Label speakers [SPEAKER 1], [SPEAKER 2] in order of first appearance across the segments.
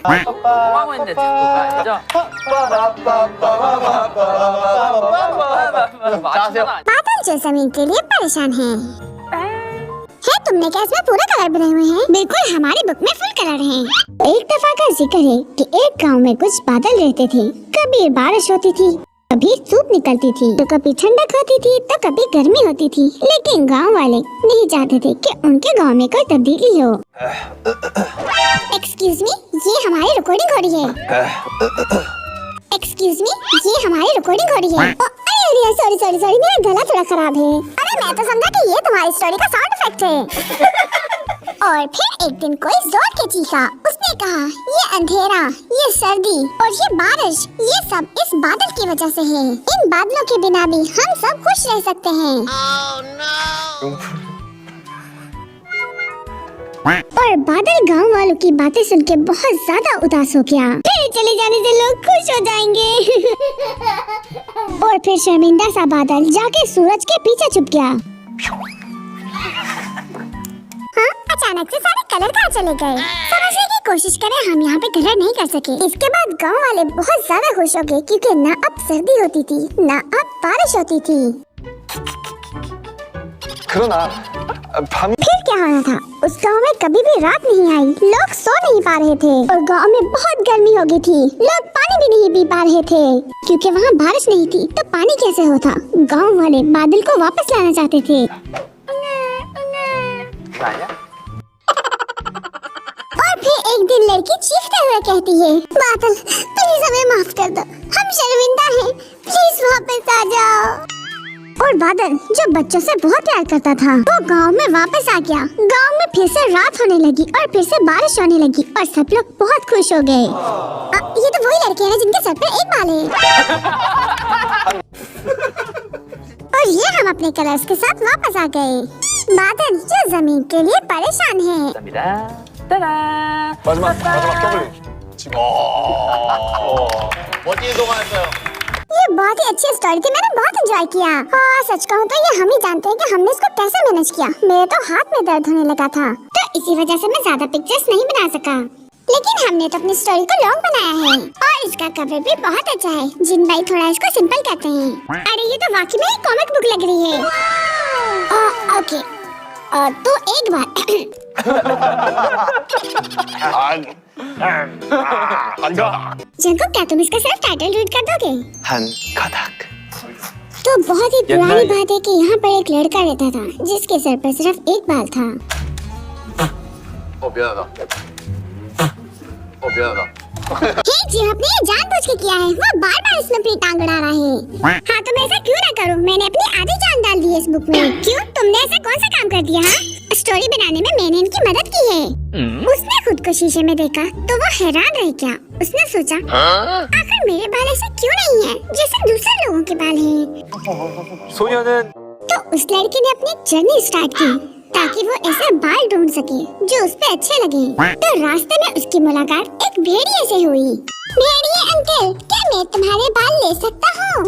[SPEAKER 1] 고마워인데 듣고 가야죠.
[SPEAKER 2] बादल जो जमीन के लिए परेशान है तुमने क्या इसमें पूरा कलर बनाए हुए हैं? बिल्कुल हमारी बुक में फुल कलर हैं। एक दफा का जिक्र है कि एक गांव में कुछ बादल रहते थे। कभी बारिश होती थी, कभी धूप निकलती थी, तो कभी ठंडक होती थी, तो कभी गर्मी होती थी। लेकिन गांव वाले नहीं चाहते थे कि उनके गांव में कोई तब्दीली हो। एक्सक्यूज मी, ये हमारी रिकॉर्डिंग हो रही है। एक्सक्यूज मी, ये हमारी रिकॉर्डिंग हो रही है। सॉरी सॉरी सॉरी, मेरा गला थोड़ा खराब है। अरे मैं तो समझा कि ये तुम्हारी स्टोरी का साउंड इफेक्ट है। और फिर एक दिन कोई जोर के चीखा। उसने कहा, ये अंधेरा, ये सर्दी और ये बारिश, ये सब इस बादल की वजह से है। इन बादलों के बिना भी हम सब खुश रह सकते हैं। और बादल गांव वालों की बातें सुन के बहुत ज्यादा उदास हो गया। फिर चले जाने से लोग खुश हो जाएंगे। और फिर शर्मिंदा सा बादल जाके सूरज के पीछे छुप गया। हाँ, अचानक से सारे कलर कहाँ चले गए? समझने की कोशिश करें, हम यहाँ पे कलर नहीं कर सके। इसके बाद गांव वाले बहुत ज्यादा खुश हो गए क्योंकि न अब सर्दी होती थी, न अब बारिश होती थी। फिर क्या होना था? उस गांव में कभी भी रात नहीं आई। लोग सो नहीं पा रहे थे और गांव में बहुत गर्मी हो गई थी। लोग पानी भी नहीं पी पा रहे थे क्योंकि वहाँ बारिश नहीं थी। तो पानी कैसे होता? गांव वाले बादल को वापस लाना चाहते थे। और फिर एक दिन लड़की चीखते हुए कहती है, बादल प्लीज हमें माफ कर दो, हम शर्मिंदा हैं, प्लीज वापस आ जाओ। और बादल जो बच्चों से बहुत प्यार करता था, वो गांव में वापस आ गया। गांव में फिर से रात होने लगी और फिर से बारिश होने लगी और सब लोग बहुत खुश हो गए। ये तो वही लड़के हैं जिनके सर पे एक बाल है। और ये हम अपने कलर्स के साथ वापस आ गए। बादल जो जमीन के लिए परेशान है। ये बहुत ही अच्छी स्टोरी थी, मैंने बहुत एंजॉय किया। हाँ, सच कहूँ तो ये हम ही जानते हैं कि हमने इसको कैसे मैनेज किया। मेरे तो हाथ में दर्द होने लगा था, तो इसी वजह से मैं ज्यादा पिक्चर्स नहीं बना सका। लेकिन हमने तो अपनी स्टोरी को लॉन्ग बनाया है और इसका कवर भी बहुत अच्छा है। जिन भाई थोड़ा इसको सिंपल करते हैं। अरे ये तो वाकई में एक कॉमिक बुक लग रही है। ओके, तो एक बार जंको, क्या तुम इसका सिर्फ टाइटल रीड कर दोगे? तो बहुत ही पुरानी बात है कि यहाँ पर एक लड़का रहता था जिसके सर पर सिर्फ एक बाल था। जी आपने ये जानबूझ के किया है। वो बार-बार इसमें अपनी टांग अड़ा रहा है। हाँ, तो मैं ऐसा क्यों ना करूँ? मैंने अपनी आधी जान डाल दी है इस बुक में। क्यों, तुमने ऐसा कौन सा काम कर दिया? हाँ, स्टोरी बनाने में मैंने इनकी मदद की है। उसने खुद को शीशे में देखा तो वो हैरान रह गया। उसने सोचा, आखिर मेरे बाल ऐसे क्यों नहीं है जैसे दूसरे लोगों के बाल हैं? तो उस लड़के ने अपनी जर्नी स्टार्ट की ताकि वो ऐसे बाल ढूंढ सके जो उस पे अच्छे लगे। तो रास्ते में उसकी मुलाकात एक भेड़िए से हुई। भेड़िए अंकल, क्या मैं तुम्हारे बाल ले सकता हूँ?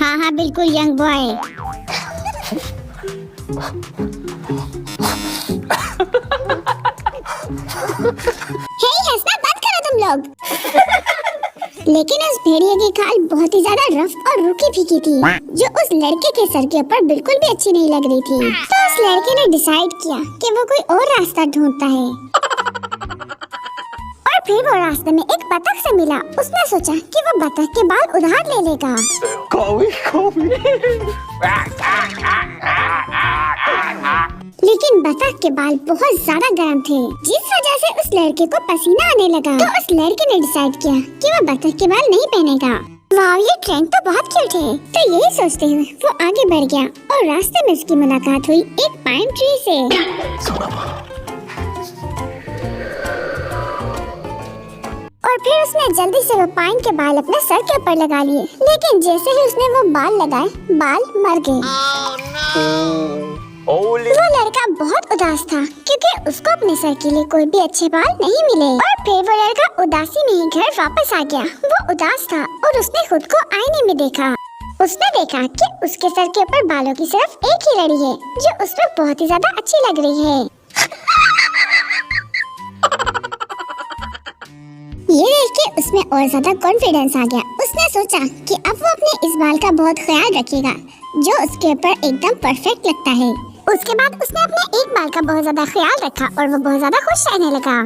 [SPEAKER 2] हाँ हाँ बिल्कुल यंग बॉय। हे, हंसना बंद करो तुम लोग। लेकिन उस भेड़िए की खाल बहुत ही ज्यादा रफ और रूखी फीकी थी जो उस लड़के के सर के ऊपर बिल्कुल भी अच्छी नहीं लग रही थी। तो उस लड़के ने डिसाइड किया कि वो कोई और रास्ता ढूंढता है। और फिर वो रास्ते में एक बतख से मिला। उसने सोचा कि वो बतख के बाल उधार ले लेगा। लेकिन बतख के बाल बहुत ज्यादा गर्म थे जिस वजह से उस लड़के को पसीना आने लगा। तो उस लड़के ने डिसाइड किया कि वो बतख के बाल नहीं पहनेगा। वाह, ये ट्रेंड तो बहुत क्यूट है। तो यही सोचते हुए वो आगे बढ़ गया और रास्ते में उसकी मुलाकात हुई एक पाइन ट्री से। और फिर उसने जल्दी से वो पाइन के बाल अपने सर के ऊपर लगा लिए। लेकिन जैसे ही उसने वो बाल लगाए, बाल मर गए। वो लड़का बहुत उदास था क्योंकि उसको अपने सर के लिए कोई भी अच्छे बाल नहीं मिले। और फिर वो लड़का उदासी में ही घर वापस आ गया। वो उदास था और उसने खुद को आईने में देखा। उसने देखा कि उसके सर के ऊपर बालों की सिर्फ एक ही लड़ी है जो उस पर बहुत ही ज्यादा अच्छी लग रही है। के उसमें और ज्यादा कॉन्फिडेंस आ गया। उसने सोचा कि अब वो अपने इस बाल का बहुत ख्याल रखेगा जो उसके ऊपर एकदम परफेक्ट लगता है। उसके बाद उसने अपने एक बाल का बहुत ज्यादा ख्याल रखा और वो बहुत ज्यादा खुश रहने लगा।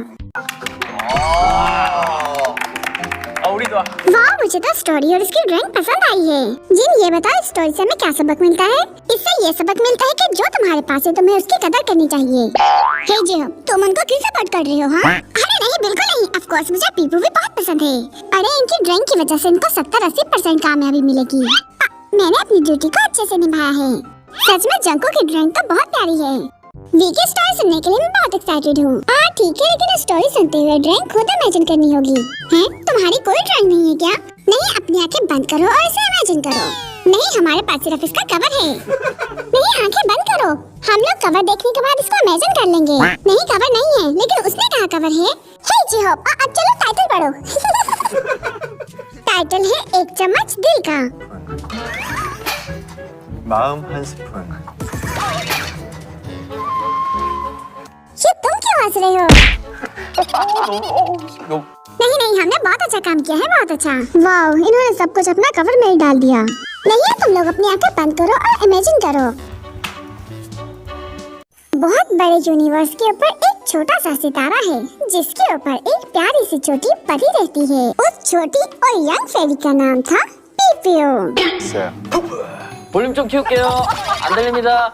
[SPEAKER 2] वाह, मुझे तो स्टोरी और उसकी ड्राइंग पसंद आई है। जिन, ये बताओ इस स्टोरी से हमें क्या सबक मिलता है? इससे ये सबक मिलता है कि जो तुम्हारे पास है तुम्हें उसकी कदर करनी चाहिए। हे जी, तुम उनको क्यों सपोर्ट कर रही हो? हाँ? अरे नहीं, बिल्कुल नहीं। ऑफ कोर्स मुझे पीपू भी बहुत पसंद है। अरे इनकी ड्राइंग की वजह से इनको 70-80% कामयाबी मिलेगी। मैंने अपनी ड्यूटी को अच्छे से निभाया है। सच में जंको की ड्राइंग तो बहुत प्यारी है। वीकी स्टोरी सुनने के लिए मैं बहुत एक्साइटेड हूँ। ठीक है, लेकिन स्टोरी सुनते हुए ड्राइंग खुद इमेजिन करनी होगी। हैं? तुम्हारी कोई ड्राइंग नहीं है क्या? नहीं, अपनी आंखें बंद करो और इसे इमेजिन करो। नहीं, हमारे पास सिर्फ इसका कवर है। नहीं, आंखें बंद करो। हम लोग कवर देखने के बाद इसको इमेजिन कर लेंगे। नहीं, कवर नहीं है, लेकिन उसने कहा कवर है। हे जी हो, अब चलो टाइटल पढ़ो। टाइटल है एक चम्मच दिल का।
[SPEAKER 1] 마음 한 스푼.
[SPEAKER 2] ये तुम क्यों हंस रहे हो? नहीं नहीं, हमने बहुत अच्छा काम किया है, बहुत अच्छा। वाह, इन्होंने सब कुछ अपना कवर में ही डाल दिया। नहीं, तुम लोग अपनी आंखें बंद करो और इमेजिन करो। बहुत बड़े यूनिवर्स के ऊपर एक छोटा सा सितारा है जिसके ऊपर एक प्यारी सी छोटी परी रहती है। उस छोटी और यंग फेरी का नाम था पीपीओ।
[SPEAKER 1] 있어요.
[SPEAKER 3] 볼륨 좀 키울게요. 안 들립니다.